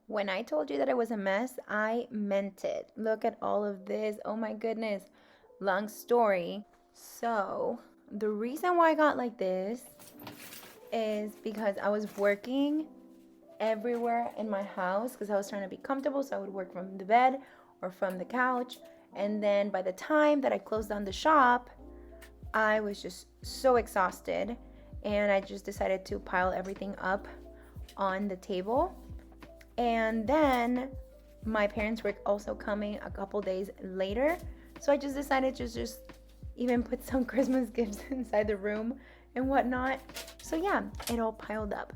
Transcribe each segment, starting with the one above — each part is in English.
When I told you that it was a mess, I meant it. Look at all of this. Oh my goodness. Long story. So, the reason why I got like this is because I was working everywhere in my house because I was trying to be comfortable. So I would work from the bed or from the couch. And then by the time that I closed down the shop, I was just so exhausted. And I just decided to pile everything up on the table. And then my parents were also coming a couple days later. So I just decided to just even put some Christmas gifts inside the room and whatnot. So yeah, it all piled up.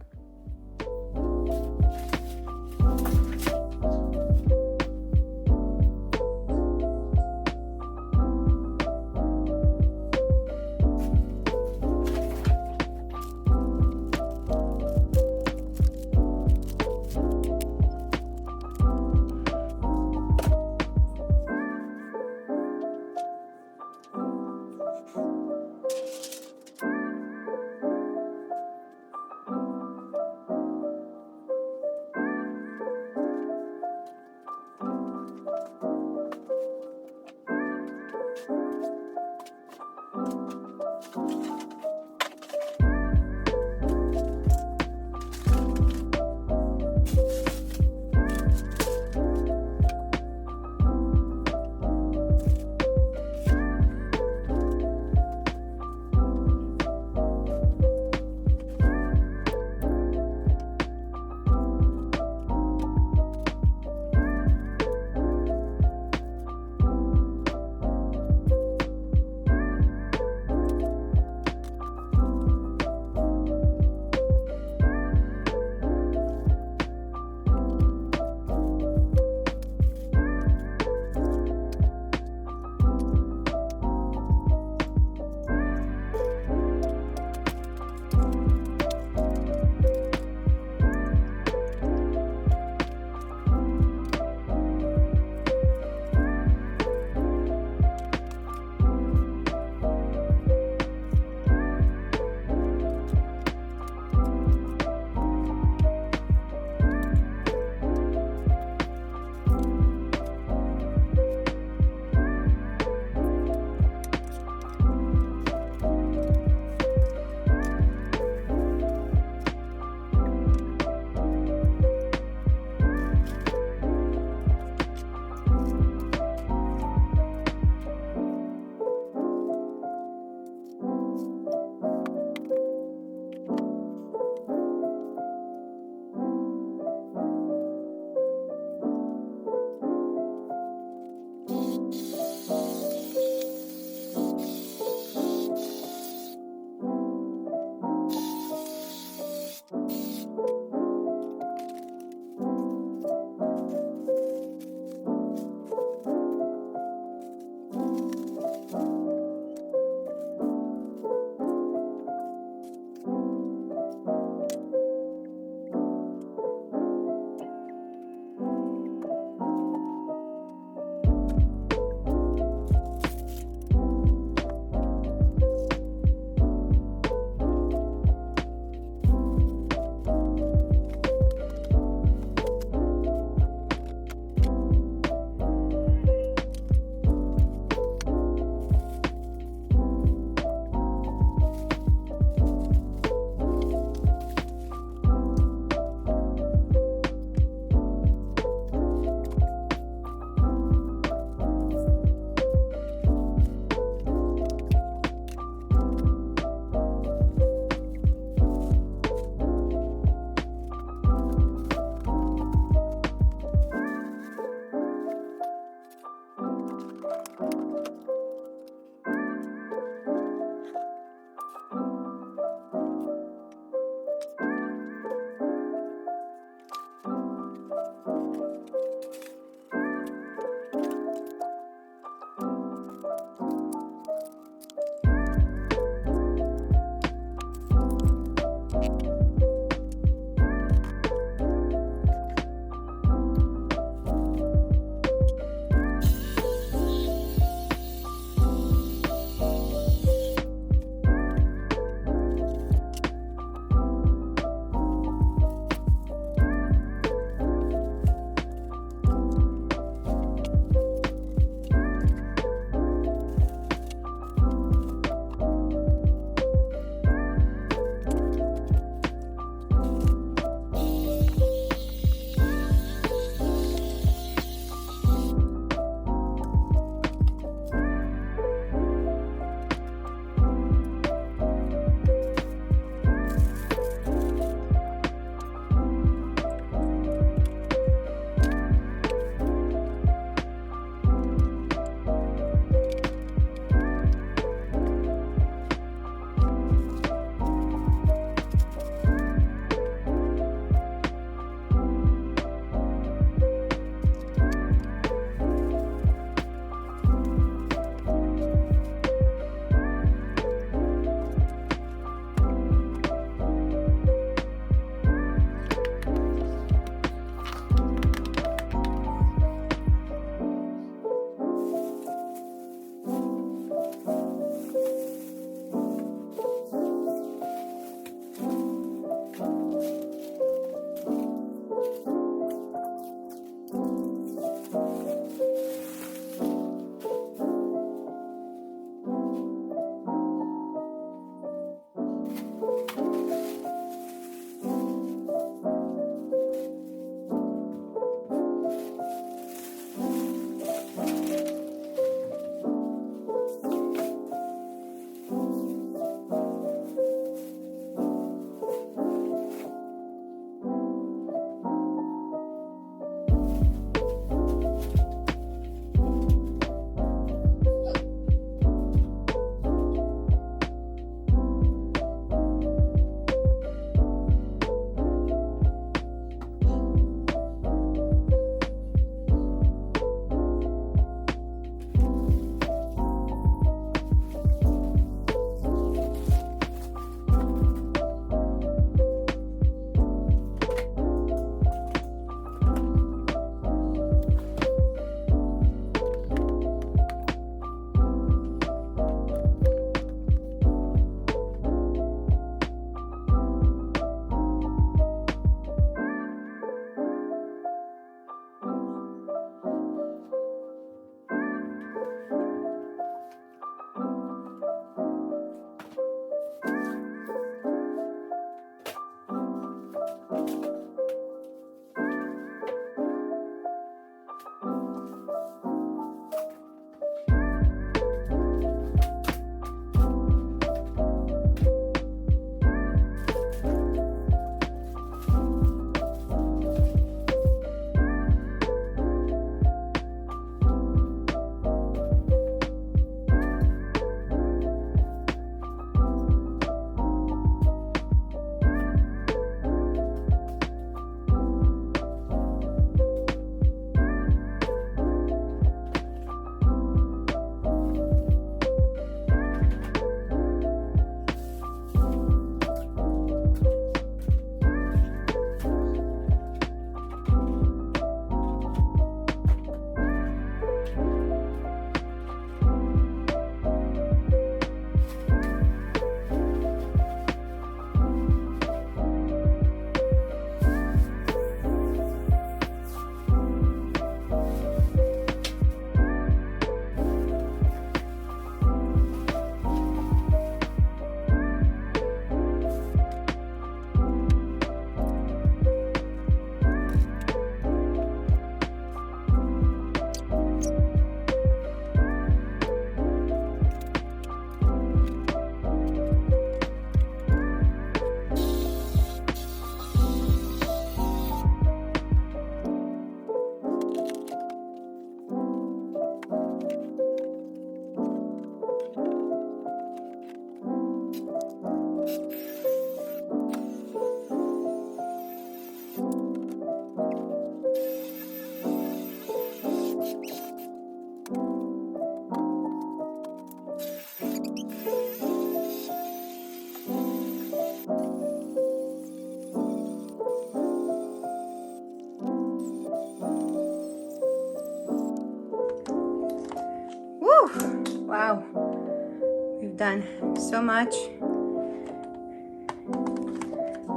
Wow, we've done so much.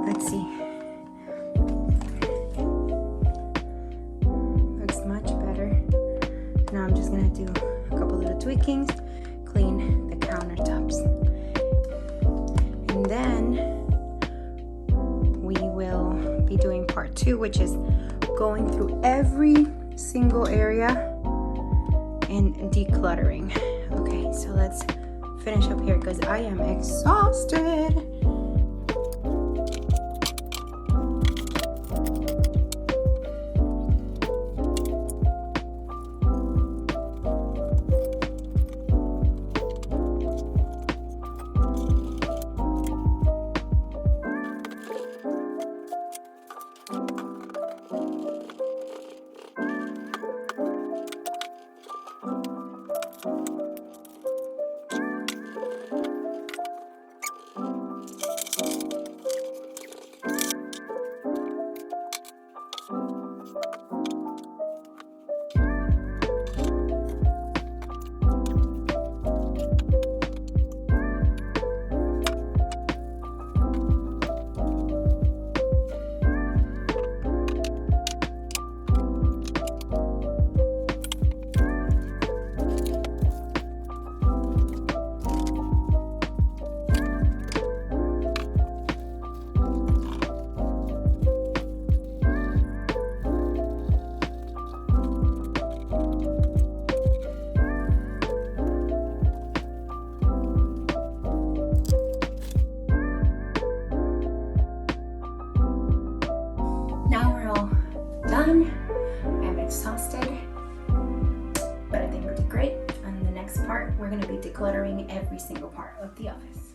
Let's see. Looks much better. Now I'm just gonna do a couple little tweakings, clean the countertops. And then we will be doing part 2, which is going through every single area and decluttering. Okay, so let's finish up here because I am exhausted. Now we're all done. I'm exhausted, but I think we did great. On the next part, we're going to be decluttering every single part of the office.